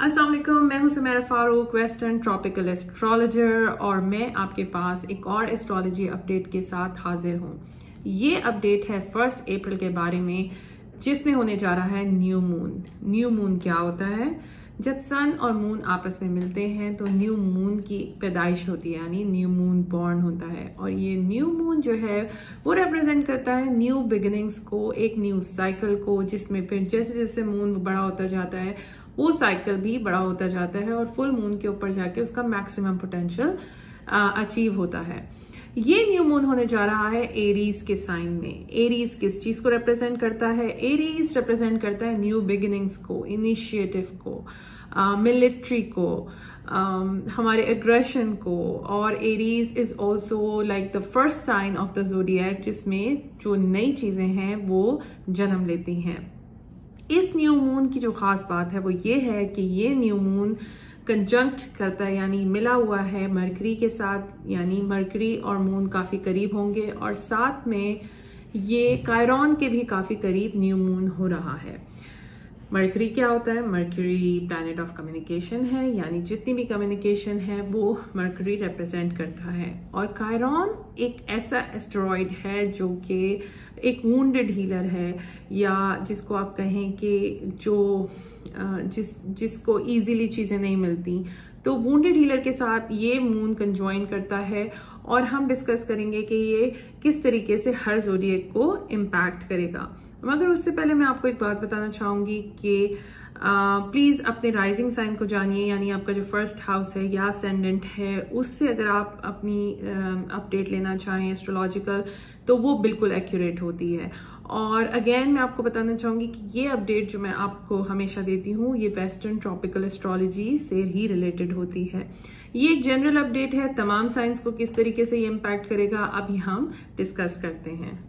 अस्सलाम वालेकुम, मैं हूं Sumera Farooq, western tropical astrologer, और मैं आपके पास एक और एस्ट्रोलॉजी अपडेट के साथ हाजिर हूं। ये अपडेट है 1 अप्रैल के बारे में, जिसमें होने जा रहा है न्यू मून। न्यू मून क्या होता है? जब सन और मून आपस में मिलते हैं तो न्यू मून की पैदाइश होती है, यानी न्यू मून बॉर्न होता है। और ये न्यू मून जो है वो रिप्रेजेंट करता है न्यू बिगिनिंग्स को, एक न्यू साइकिल को, जिसमें फिर जैसे जैसे मून बड़ा होता जाता है वो साइकिल भी बड़ा होता जाता है और फुल मून के ऊपर जाके उसका मैक्सिमम पोटेंशियल अचीव होता है। ये न्यू मून होने जा रहा है एरीज के साइन में। एरीज किस चीज को रिप्रेजेंट करता है? एरीज रिप्रेजेंट करता है न्यू बिगिनिंग्स को, इनिशिएटिव को, मिलिट्री को, हमारे एग्रेशन को। और Aries is also like the first sign of the zodiac, जिसमें जो नई चीजें हैं वो जन्म लेती हैं। इस न्यू मून की जो खास बात है वो ये है कि ये न्यू मून कंजंक्ट करता है, यानी मिला हुआ है मरकरी के साथ, यानी मरकरी और मून काफी करीब होंगे, और साथ में ये कायरॉन के भी काफी करीब न्यू मून हो रहा है। मरकरी क्या होता है? मरकरी प्लैनेट ऑफ कम्युनिकेशन है, यानी जितनी भी कम्युनिकेशन है वो मरकरी रिप्रेजेंट करता है। और कायरॉन एक ऐसा एस्टेरॉइड है जो कि एक वुंडेड हीलर है, या जिसको आप कहें कि जो जिसको इजीली चीजें नहीं मिलती, तो वुंडेड हीलर के साथ ये मून कंजॉइन करता है। और हम डिस्कस करेंगे कि ये किस तरीके से हर ज़ोडिएक को इम्पैक्ट करेगा। मगर उससे पहले मैं आपको एक बात बताना चाहूंगी कि प्लीज अपने राइजिंग साइन को जानिए, यानी आपका जो फर्स्ट हाउस है या असेंडेंट है, उससे अगर आप अपनी अपडेट लेना चाहें एस्ट्रोलॉजिकल, तो वो बिल्कुल एक्यूरेट होती है। और अगेन मैं आपको बताना चाहूंगी कि ये अपडेट जो मैं आपको हमेशा देती हूँ ये वेस्टर्न ट्रॉपिकल एस्ट्रोलॉजी से ही रिलेटेड होती है। ये एक जनरल अपडेट है, तमाम साइंस को किस तरीके से ये इम्पैक्ट करेगा अभी हम डिस्कस करते हैं।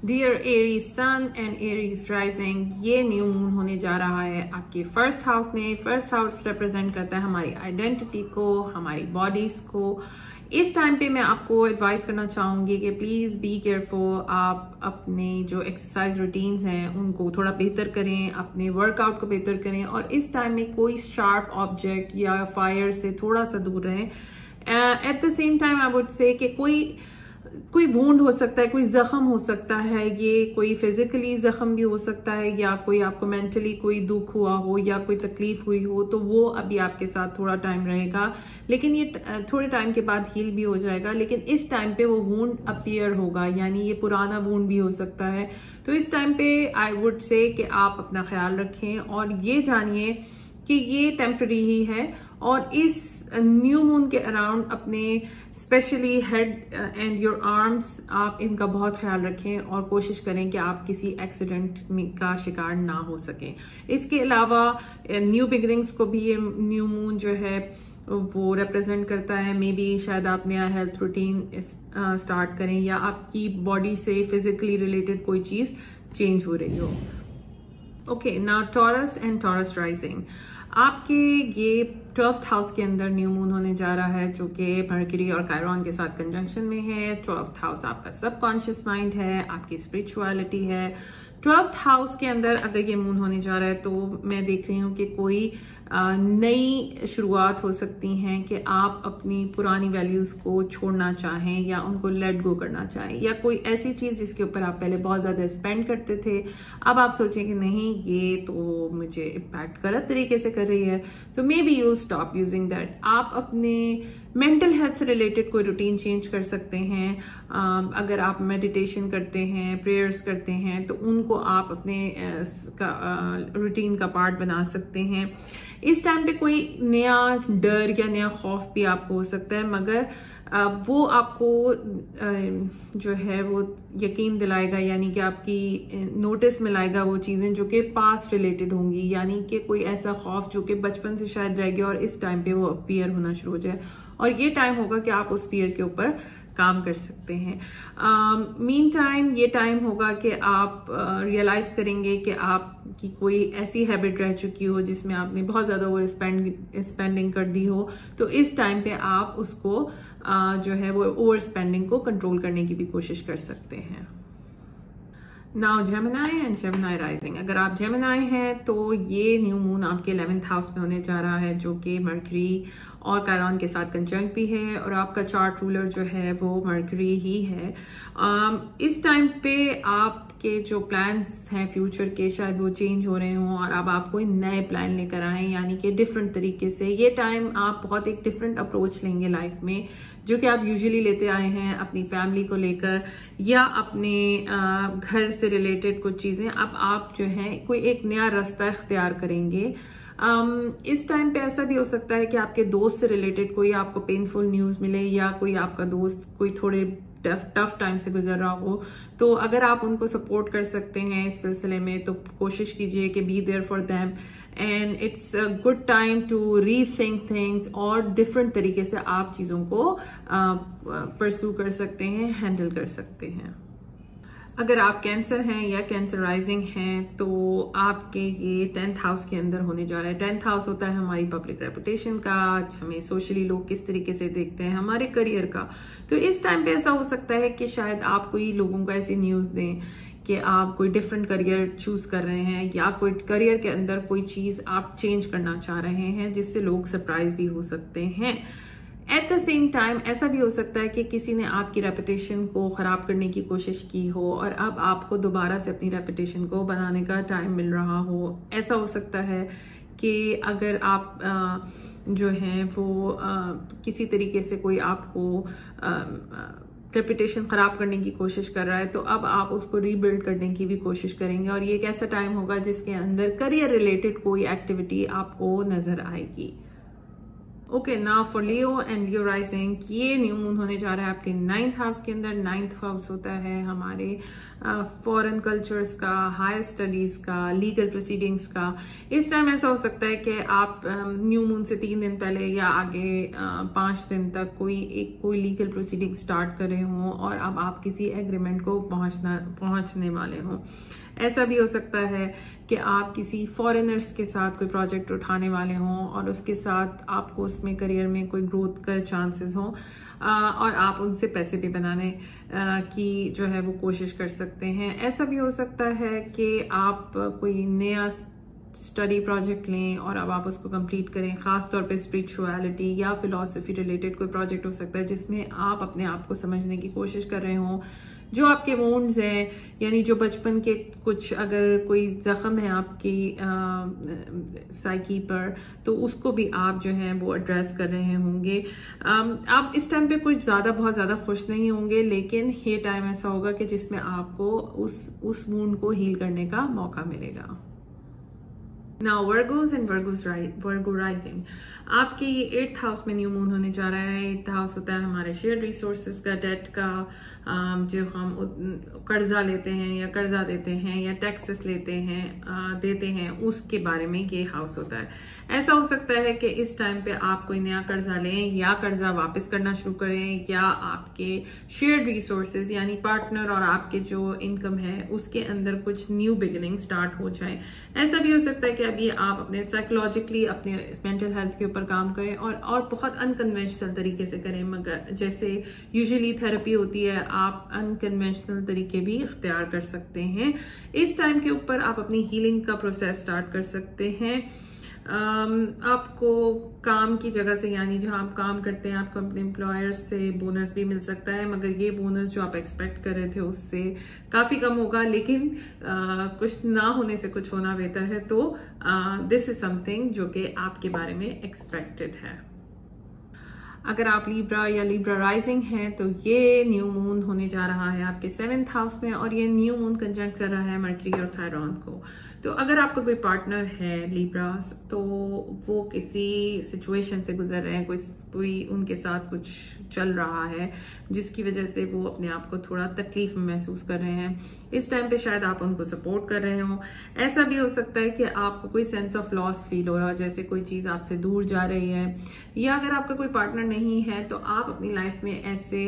Dear Aries sun and Aries rising, ये न्यू मून होने जा रहा है आपके फर्स्ट हाउस में। फर्स्ट हाउस रिप्रेजेंट करता है हमारी आइडेंटिटी को, हमारी बॉडीज को। इस टाइम पे मैं आपको एडवाइस करना चाहूंगी कि प्लीज बी केयरफुल। आप अपने जो एक्सरसाइज रूटीन्स हैं उनको थोड़ा बेहतर करें, अपने वर्कआउट को बेहतर करें, और इस टाइम में कोई शार्प ऑब्जेक्ट या फायर से थोड़ा सा दूर रहें। At the same time I would say कि कोई वुंड हो सकता है, कोई जख्म हो सकता है, ये कोई फिजिकली जख्म भी हो सकता है, या कोई आपको मेंटली कोई दुख हुआ हो या कोई तकलीफ हुई हो, तो वो अभी आपके साथ थोड़ा टाइम रहेगा, लेकिन ये थोड़े टाइम के बाद हील भी हो जाएगा। लेकिन इस टाइम पे वो वुंड अपीयर होगा, यानी ये पुराना वुंड भी हो सकता है। तो इस टाइम पे आई वुड से कि आप अपना ख्याल रखें और ये जानिए कि ये टेम्पररी ही है। और इस न्यू मून के अराउंड अपने specially head and your arms, आप इनका बहुत ख्याल रखें और कोशिश करें कि आप किसी एक्सीडेंट का शिकार ना हो सकें। इसके अलावा न्यू बिगिनिंग्स को भी ये न्यू मून जो है वो रिप्रेजेंट करता है। मे बी शायद आप नया हेल्थ रूटीन स्टार्ट करें, या आपकी बॉडी से फिजिकली रिलेटेड कोई चीज चेंज हो रही हो। Okay, now taurus and taurus rising, आपके ये 12th हाउस के अंदर न्यू मून होने जा रहा है, जो कि मरकरी और कायरॉन के साथ कंजंक्शन में है। 12th हाउस आपका सबकॉन्शियस माइंड है, आपकी स्पिरिचुअलिटी है। 12th हाउस के अंदर अगर ये मून होने जा रहा है तो मैं देख रही हूँ कि कोई नई शुरुआत हो सकती है, कि आप अपनी पुरानी वैल्यूज को छोड़ना चाहें या उनको लेट गो करना चाहें, या कोई ऐसी चीज जिसके ऊपर आप पहले बहुत ज्यादा स्पेंड करते थे, अब आप सोचें कि नहीं ये तो मुझे इम्पैक्ट गलत तरीके से कर रही है, तो may be you stop using that. आप अपने मेंटल हेल्थ से रिलेटेड कोई रूटीन चेंज कर सकते हैं। अगर आप मेडिटेशन करते हैं, प्रेयर्स करते हैं, तो उनको आप अपने रूटीन का पार्ट बना सकते हैं। इस टाइम पे कोई नया डर या नया खौफ भी आपको हो सकता है, मगर वो आपको जो है वो यकीन दिलाएगा, यानी कि आपकी नोटिस में लाएगा वो चीजें जो कि पास्ट रिलेटेड होंगी, यानी कि कोई ऐसा खौफ जो कि बचपन से शायद रह गया और इस टाइम पे वो अपीयर होना शुरू हो जाए, और ये टाइम होगा कि आप उस फियर के ऊपर काम कर सकते हैं। मीन टाइम ये टाइम होगा कि आप रियलाइज करेंगे कि आपकी कोई ऐसी हैबिट रह चुकी हो जिसमें आपने बहुत ज्यादा ओवर स्पेंडिंग कर दी हो, तो इस टाइम पे आप उसको जो है वो ओवर स्पेंडिंग को कंट्रोल करने की भी कोशिश कर सकते हैं। Now Gemini and Gemini rising. अगर आप जेमिनी हैं तो ये न्यू मून आपके 11th हाउस में होने जा रहा है, जो कि मरकरी और कैरॉन के साथ कंजंक्ट भी है, और आपका चार्ट रूलर जो है वो मरकरी ही है। इस टाइम पे आपके जो प्लान्स हैं फ्यूचर के, शायद वो चेंज हो रहे हों और अब आप कोई नए प्लान लेकर आए, यानी कि डिफरेंट तरीके से। ये टाइम आप बहुत एक डिफरेंट अप्रोच लेंगे लाइफ में, जो कि आप यूजुअली लेते आए हैं अपनी फैमिली को लेकर या अपने घर से रिलेटेड कुछ चीजें। अब आप जो है कोई एक नया रास्ता इख्तियार करेंगे। इस टाइम पे ऐसा भी हो सकता है कि आपके दोस्त से रिलेटेड कोई आपको पेनफुल न्यूज मिले, या कोई आपका दोस्त कोई थोड़े टफ टाइम से गुजर रहा हो, तो अगर आप उनको सपोर्ट कर सकते हैं इस सिलसिले में तो कोशिश कीजिए कि be there for them, and it's a good time to rethink things, और डिफरेंट तरीके से आप चीजों को परस्यू कर सकते हैं, हैंडल कर सकते हैं। अगर आप कैंसर हैं या कैंसर राइजिंग हैं तो आपके ये 10th हाउस के अंदर होने जा रहा है। 10th हाउस होता है हमारी पब्लिक रेपुटेशन का, हमें सोशली लोग किस तरीके से देखते हैं, हमारे करियर का। तो इस टाइम पे ऐसा हो सकता है कि शायद आप कोई लोगों को ऐसी न्यूज दें कि आप कोई डिफरेंट करियर चूज कर रहे हैं, या कोई करियर के अंदर कोई चीज आप चेंज करना चाह रहे हैं, जिससे लोग सरप्राइज भी हो सकते हैं। एट द सेम टाइम ऐसा भी हो सकता है कि किसी ने आपकी रेपुटेशन को खराब करने की कोशिश की हो, और अब आपको दोबारा से अपनी रेपुटेशन को बनाने का टाइम मिल रहा हो। ऐसा हो सकता है कि अगर आप जो हैं वो किसी तरीके से कोई आपको रेपुटेशन खराब करने की कोशिश कर रहा है, तो अब आप उसको रीबिल्ड करने की भी कोशिश करेंगे, और ये एक ऐसा टाइम होगा जिसके अंदर करियर रिलेटेड कोई एक्टिविटी आपको नजर आएगी। Okay, now for Leo and Leo rising, ये न्यू मून होने जा रहा है आपके 9th हाउस के अंदर। 9th हाउस होता है हमारे फॉरेन कल्चर्स का, हायर स्टडीज का, लीगल प्रोसीडिंग्स का। इस टाइम ऐसा हो सकता है कि आप न्यू मून से 3 दिन पहले या आगे 5 दिन तक कोई लीगल प्रोसीडिंग स्टार्ट कर रहे हों, और अब आप किसी एग्रीमेंट को पहुंचने वाले हों। ऐसा भी हो सकता है कि आप किसी फॉरेनर्स के साथ कोई प्रोजेक्ट उठाने वाले हों, और उसके साथ आपको उसमें करियर में कोई ग्रोथ का चांसेस हों, और आप उनसे पैसे भी बनाने की जो है वो कोशिश कर सकते हैं। ऐसा भी हो सकता है कि आप कोई नया स्टडी प्रोजेक्ट लें और अब आप उसको कंप्लीट करें, खास तौर पे स्पिरिचुअलिटी या फिलॉसफी रिलेटेड कोई प्रोजेक्ट हो सकता है जिसमें आप अपने आप को समझने की कोशिश कर रहे हों। जो आपके वुंड्स हैं, यानी जो बचपन के कुछ अगर कोई जख्म है आपकी साइकी पर, तो उसको भी आप जो है वो एड्रेस कर रहे होंगे। आप इस टाइम पे कुछ बहुत ज्यादा खुश नहीं होंगे, लेकिन ये टाइम ऐसा होगा कि जिसमें आपको उस वुंड को हील करने का मौका मिलेगा। Now Virgo's and Virgo rising, आपके ये 8th हाउस में न्यू मून होने जा रहा है। 8th हाउस होता है हमारे शेयर रिसोर्सेज का, डेट का, जो हम कर्जा लेते हैं या कर्जा देते हैं या टैक्सेस देते हैं, उसके बारे में ये हाउस होता है। ऐसा हो सकता है कि इस टाइम पे आप कोई नया कर्जा लें या कर्जा वापस करना शुरू करें, या आपके शेयर्ड रिसोर्सेज यानी पार्टनर और आपके जो इनकम है उसके अंदर कुछ न्यू बिगिनिंग स्टार्ट हो जाए। ऐसा भी हो सकता है कि अभी आप अपने साइकोलॉजिकली अपने मेंटल हेल्थ के ऊपर काम करें, और बहुत अनकन्वेंशनल तरीके से करें। मगर जैसे यूजुअली थेरेपी होती है, आप अनकन्वेंशनल तरीके भी इख्तियार कर सकते हैं। इस टाइम के ऊपर आप अपनी हीलिंग का प्रोसेस स्टार्ट कर सकते हैं। आपको काम की जगह से, यानी जहां आप काम करते हैं, आपको अपने एम्प्लॉयर्स से बोनस भी मिल सकता है, मगर ये बोनस जो आप एक्सपेक्ट कर रहे थे उससे काफी कम होगा। लेकिन कुछ ना होने से कुछ होना बेहतर है, तो दिस इज समथिंग जो कि आपके बारे में एक्सपेक्टेड है। अगर आप लिब्रा या लिब्रा राइजिंग हैं तो ये न्यू मून होने जा रहा है आपके 7th हाउस में, और ये न्यू मून कंजंक्ट कर रहा है मरकरी और थायरॉन को। तो अगर आपका कोई पार्टनर है लिब्रा, तो वो किसी सिचुएशन से गुजर रहे हैं, कोई उनके साथ कुछ चल रहा है जिसकी वजह से वो अपने आप को थोड़ा तकलीफ में महसूस कर रहे हैं। इस टाइम पे शायद आप उनको सपोर्ट कर रहे हो। ऐसा भी हो सकता है कि आपको कोई सेंस ऑफ लॉस फील हो रहा है, जैसे कोई चीज आपसे दूर जा रही है, या अगर आपका कोई पार्टनर नहीं है तो आप अपनी लाइफ में ऐसे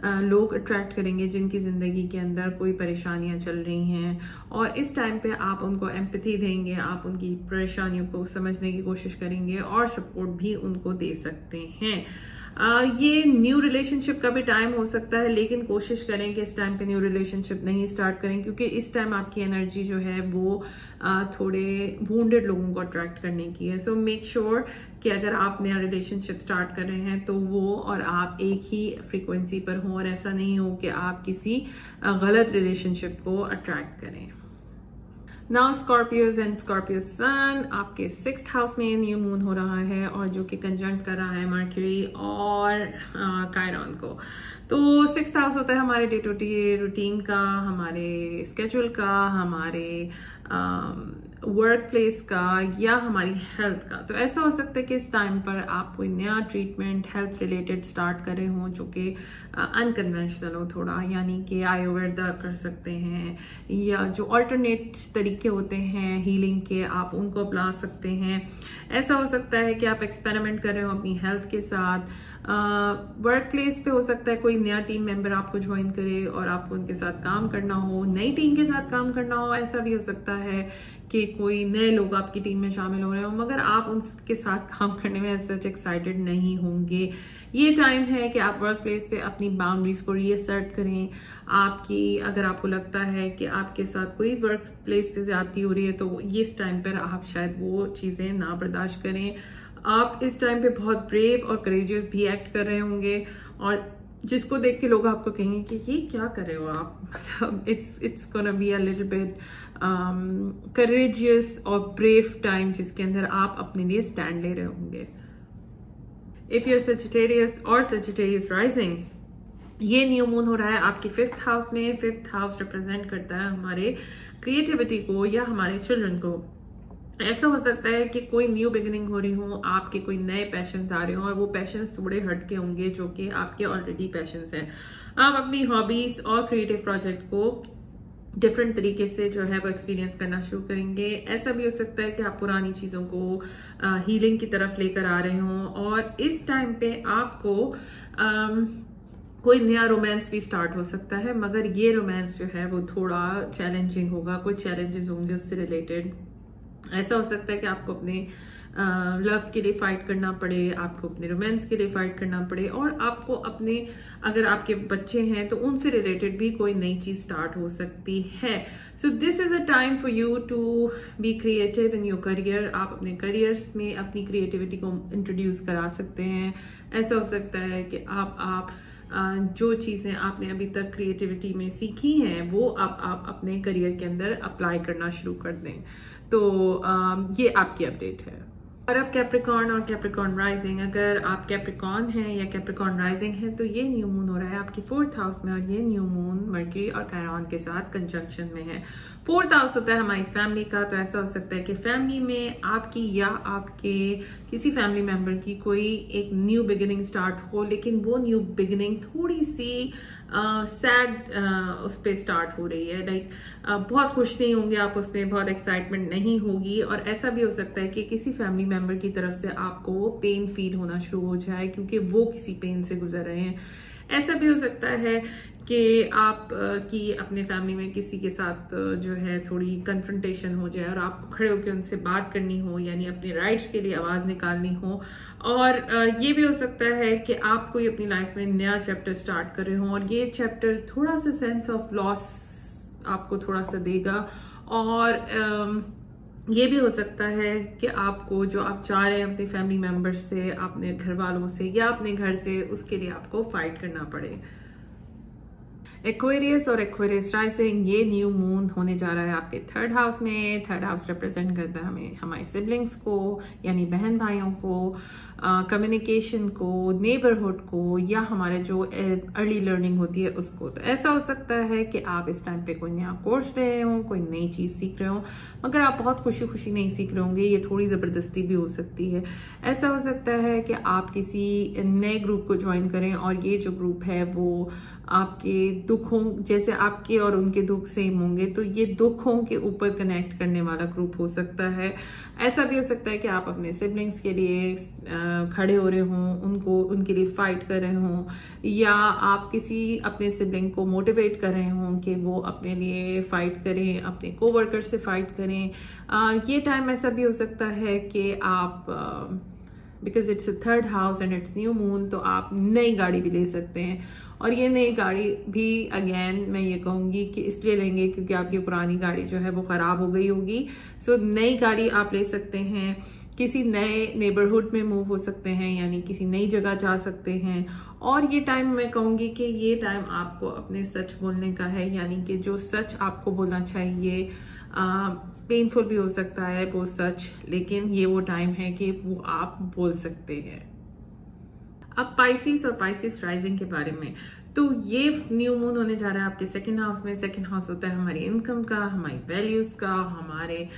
लोग अट्रैक्ट करेंगे जिनकी जिंदगी के अंदर कोई परेशानियां चल रही हैं, और इस टाइम पे आप उनको एम्पैथी देंगे, आप उनकी परेशानियों को समझने की कोशिश करेंगे और सपोर्ट भी उनको दे सकते हैं। ये न्यू रिलेशनशिप का भी टाइम हो सकता है, लेकिन कोशिश करें कि इस टाइम पे न्यू रिलेशनशिप नहीं स्टार्ट करें, क्योंकि इस टाइम आपकी एनर्जी जो है वो थोड़े वुंडेड लोगों को अट्रैक्ट करने की है। सो मेक श्योर कि अगर आप नया रिलेशनशिप स्टार्ट कर रहे हैं तो वो और आप एक ही फ्रीक्वेंसी पर हों, और ऐसा नहीं हो कि आप किसी गलत रिलेशनशिप को अट्रैक्ट करें। नाउ स्कॉर्पियोज एंड स्कॉर्पियो सन, आपके 6th हाउस में न्यू मून हो रहा है और जो कि कंजंक्ट कर रहा है मर्क्यूरी और कायरॉन को। तो 6th हाउस होता है हमारे डे टू डे रूटीन का, हमारे स्केड्यूल का, हमारे वर्क प्लेस का या हमारी हेल्थ का। तो ऐसा हो सकता है कि इस टाइम पर आप कोई नया ट्रीटमेंट हेल्थ रिलेटेड स्टार्ट कर रहे हो जो कि अनकन्वेंशनल हो थोड़ा, यानी कि आयुर्वेदा कर सकते हैं या जो अल्टरनेट तरीके होते हैं हीलिंग के आप उनको अपना सकते हैं। ऐसा हो सकता है कि आप एक्सपेरिमेंट कर रहे हो अपनी हेल्थ के साथ। वर्क प्लेस पे हो सकता है कोई नया टीम मेंबर आपको ज्वाइन करे और आपको उनके साथ काम करना हो, नई टीम के साथ काम करना हो। ऐसा भी हो सकता है कि कोई नए लोग आपकी टीम में शामिल हो रहे हो मगर आप उनके साथ काम करने में सच एक्साइटेड नहीं होंगे। ये टाइम है कि आप वर्क प्लेस पे अपनी बाउंड्रीज को रीअसर्ट करें। आपकी अगर आपको लगता है कि आपके साथ कोई वर्क प्लेस पे ज्यादती हो रही है तो ये इस टाइम पर आप शायद वो चीजें ना बर्दाश्त करें। आप इस टाइम पे बहुत ब्रेव और करेजियस भी एक्ट कर रहे होंगे और जिसको देख के लोग आपको कहेंगे कि ये क्या कर रहे हो आप। It's gonna be a little bit courageous और ब्रेव टाइम जिसके अंदर आप अपने लिए स्टैंड ले रहे होंगे। इफ यू आर सजिटेरियस और सजिटेरियस राइजिंग, ये न्यू मून हो रहा है आपके 5th हाउस में। 5th हाउस रिप्रेजेंट करता है हमारे क्रिएटिविटी को या हमारे चिल्ड्रन को। ऐसा हो सकता है कि कोई न्यू बिगिनिंग हो रही हो, आपके कोई नए पैशंस आ रहे हो और वो पैशंस थोड़े हटके होंगे जो कि आपके ऑलरेडी पैशंस हैं। आप अपनी हॉबीज और क्रिएटिव प्रोजेक्ट को डिफरेंट तरीके से जो है वो एक्सपीरियंस करना शुरू करेंगे। ऐसा भी हो सकता है कि आप पुरानी चीजों को हीलिंग की तरफ लेकर आ रहे हो और इस टाइम पे आपको कोई नया रोमांस भी स्टार्ट हो सकता है, मगर ये रोमांस जो है वो थोड़ा चैलेंजिंग होगा, कुछ चैलेंजेस होंगे उससे रिलेटेड। ऐसा हो सकता है कि आपको अपने लव के लिए फाइट करना पड़े, आपको अपने रोमांस के लिए फाइट करना पड़े और आपको अपने, अगर आपके बच्चे हैं तो उनसे रिलेटेड भी कोई नई चीज स्टार्ट हो सकती है। So this is a time for you to be creative in your career. आप अपने करियर्स में अपनी क्रिएटिविटी को इंट्रोड्यूस करा सकते हैं। ऐसा हो सकता है कि आप जो चीजें आपने अभी तक क्रिएटिविटी में सीखी हैं वो आप अपने करियर के अंदर अप्लाई करना शुरू कर दें। तो ये आपकी अपडेट है। और अब कैप्रिकॉर्न और कैप्रिकॉर्न राइजिंग, अगर आप कैप्रिकॉर्न हैं या कैप्रिकॉर्न राइजिंग है तो ये न्यू मून हो रहा है आपकी 4th हाउस में और ये न्यू मून मर्क्यूरी और कायरॉन के साथ कंजंक्शन में है। 4th हाउस होता है हमारी फैमिली का। तो ऐसा हो सकता है कि फैमिली में आपकी या आपके किसी फैमिली मेंबर की कोई एक न्यू बिगिनिंग स्टार्ट हो, लेकिन वो न्यू बिगिनिंग थोड़ी सी सैड उस पर स्टार्ट हो रही है। लाइक बहुत खुश नहीं होंगे आप उसमें, बहुत एक्साइटमेंट नहीं होगी। और ऐसा भी हो सकता है कि किसी फैमिली मेंबर की तरफ से आपको पेन फील होना शुरू हो जाए क्योंकि वो किसी पेन से गुजर रहे हैं। ऐसा भी हो सकता है कि आप की अपने फैमिली में किसी के साथ जो है थोड़ी कन्फ्रंटेशन हो जाए और आपको खड़े होकर उनसे बात करनी हो, यानी अपने राइट्स के लिए आवाज निकालनी हो। और ये भी हो सकता है कि आप कोई अपनी लाइफ में नया चैप्टर स्टार्ट कर रहे हो और ये चैप्टर थोड़ा सा सेंस ऑफ लॉस आपको थोड़ा सा देगा। और ये भी हो सकता है कि आपको जो आप चाह रहे हैं अपने फैमिली मेंबर्स से, अपने घर वालों से या अपने घर से, उसके लिए आपको फाइट करना पड़े। एक्वेरियस और एक्वेरियस राइजिंग, ये न्यू मून होने जा रहा है आपके 3rd हाउस में। 3rd हाउस रिप्रेजेंट करता है हमें हमारे सिबलिंग्स को, यानी बहन भाइयों को, कम्युनिकेशन को, नेबरहुड को या हमारे जो अर्ली लर्निंग होती है उसको। तो ऐसा हो सकता है कि आप इस टाइम पे कोई नया कोर्स ले रहे हो, कोई नई चीज सीख रहे हो, मगर आप बहुत खुशी खुशी नहीं सीख रहे होंगे, ये थोड़ी जबरदस्ती भी हो सकती है। ऐसा हो सकता है कि आप किसी नए ग्रुप को ज्वाइन करें और ये जो ग्रुप है वो आपके दुखों, जैसे आपके और उनके दुख सेम होंगे तो ये दुखों के ऊपर कनेक्ट करने वाला ग्रुप हो सकता है। ऐसा भी हो सकता है कि आप अपने सिबलिंग्स के लिए खड़े हो रहे हों, उनके लिए फाइट कर रहे हों, या आप किसी अपने सिबलिंग को मोटिवेट कर रहे हों कि वो अपने लिए फाइट करें, अपने कोवर्कर से फाइट करें। ये टाइम ऐसा भी हो सकता है कि आप because it's a third house and it's new moon, तो आप नई गाड़ी भी ले सकते हैं। और ये नई गाड़ी भी अगेन मैं ये कहूंगी कि इसलिए लेंगे क्योंकि आपकी पुरानी गाड़ी जो है वो खराब हो गई होगी। सो नई गाड़ी आप ले सकते हैं, किसी नए नेबरहुड में मूव हो सकते हैं, यानी किसी नई जगह जा सकते हैं। और ये टाइम मैं कहूंगी कि ये टाइम आपको अपने सच बोलने का है, यानी कि जो सच आपको बोलना चाहिए, पेनफुल भी हो सकता है वो सच, लेकिन ये वो टाइम है कि वो आप बोल सकते हैं। अब पाइसिस और पाइसिस राइजिंग के बारे में, तो ये न्यू मून होने जा रहा है आपके सेकंड हाउस में। सेकंड हाउस होता है हमारी इनकम का, हमारी वैल्यूज का, हमारे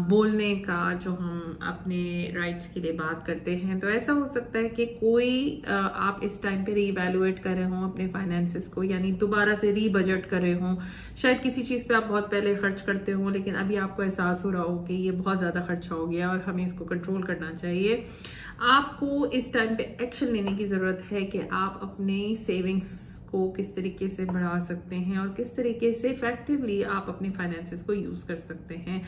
बोलने का, जो हम अपने राइट्स के लिए बात करते हैं। तो ऐसा हो सकता है कि कोई आप इस टाइम पे रीवैल्यूएट कर रहे हो अपने फाइनेंसेस को, यानी दोबारा से रीबजट कर रहे हो। शायद किसी चीज पे आप बहुत पहले खर्च करते हो, लेकिन अभी आपको एहसास हो रहा हो कि ये बहुत ज्यादा खर्चा हो गया और हमें इसको कंट्रोल करना चाहिए। आपको इस टाइम पे एक्शन लेने की जरूरत है कि आप अपने सेविंग्स को किस तरीके से बढ़ा सकते हैं और किस तरीके से इफेक्टिवली आप अपने फाइनेंसेस को यूज कर सकते हैं।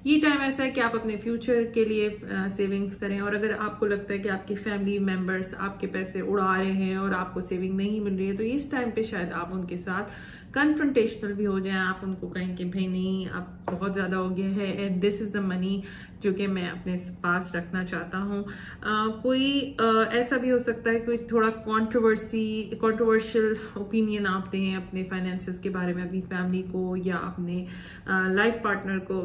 ये टाइम ऐसा है कि आप अपने फ्यूचर के लिए सेविंग्स करें, और अगर आपको लगता है कि आपके फैमिली मेंबर्स आपके पैसे उड़ा रहे हैं और आपको सेविंग नहीं मिल रही है, तो इस टाइम पे शायद आप उनके साथ कन्फ्रंटेशनल भी हो जाएं। आप उनको कहें कि भाई नहीं, अब बहुत ज्यादा हो गया है and this is the money जो कि मैं अपने पास रखना चाहता हूँ। कोई ऐसा भी हो सकता है कोई थोड़ा कंट्रोवर्शियल ओपिनियन आप दें अपने फाइनेंसेस के बारे में अपनी फैमिली को या अपने लाइफ पार्टनर को।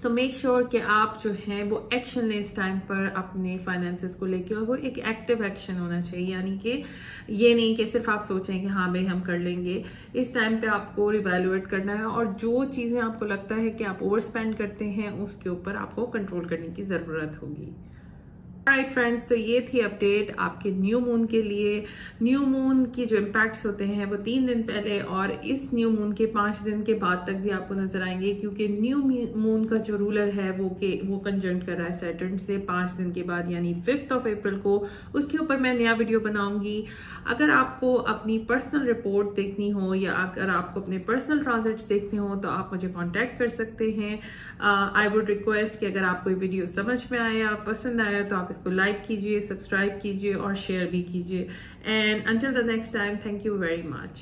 तो मेक श्योर कि आप जो है वो एक्शन लें इस टाइम पर अपने फाइनेंसेस को लेके, और वो एक एक्टिव एक्शन होना चाहिए, यानी कि ये नहीं कि सिर्फ आप सोचें कि हाँ भाई हम कर लेंगे। इस टाइम पे आपको रिवैल्यूएट करना है, और जो चीजें आपको लगता है कि आप ओवर स्पेंड करते हैं उसके ऊपर आपको कंट्रोल करने की जरूरत होगी। राइट फ्रेंड्स, तो ये थी अपडेट आपके न्यू मून के लिए। न्यू मून की जो इम्पैक्ट्स होते हैं वो 3 दिन पहले और इस न्यू मून के 5 दिन के बाद तक भी आपको नजर आएंगे, क्योंकि न्यू मून का जो रूलर है वो कंजंक्ट कर रहा है सैटर्न से 5 दिन के बाद, यानी 5th of April को। उसके ऊपर मैं नया वीडियो बनाऊंगी। अगर आपको अपनी पर्सनल रिपोर्ट देखनी हो या अगर आपको अपने पर्सनल ट्रांजिट्स देखने हो तो आप मुझे कॉन्टेक्ट कर सकते हैं। आई वुड रिक्वेस्ट कि अगर आपको वीडियो समझ में आया, पसंद आया, तो आप इसको लाइक कीजिए, सब्सक्राइब कीजिए और शेयर भी कीजिए। And until the next time, thank you very much.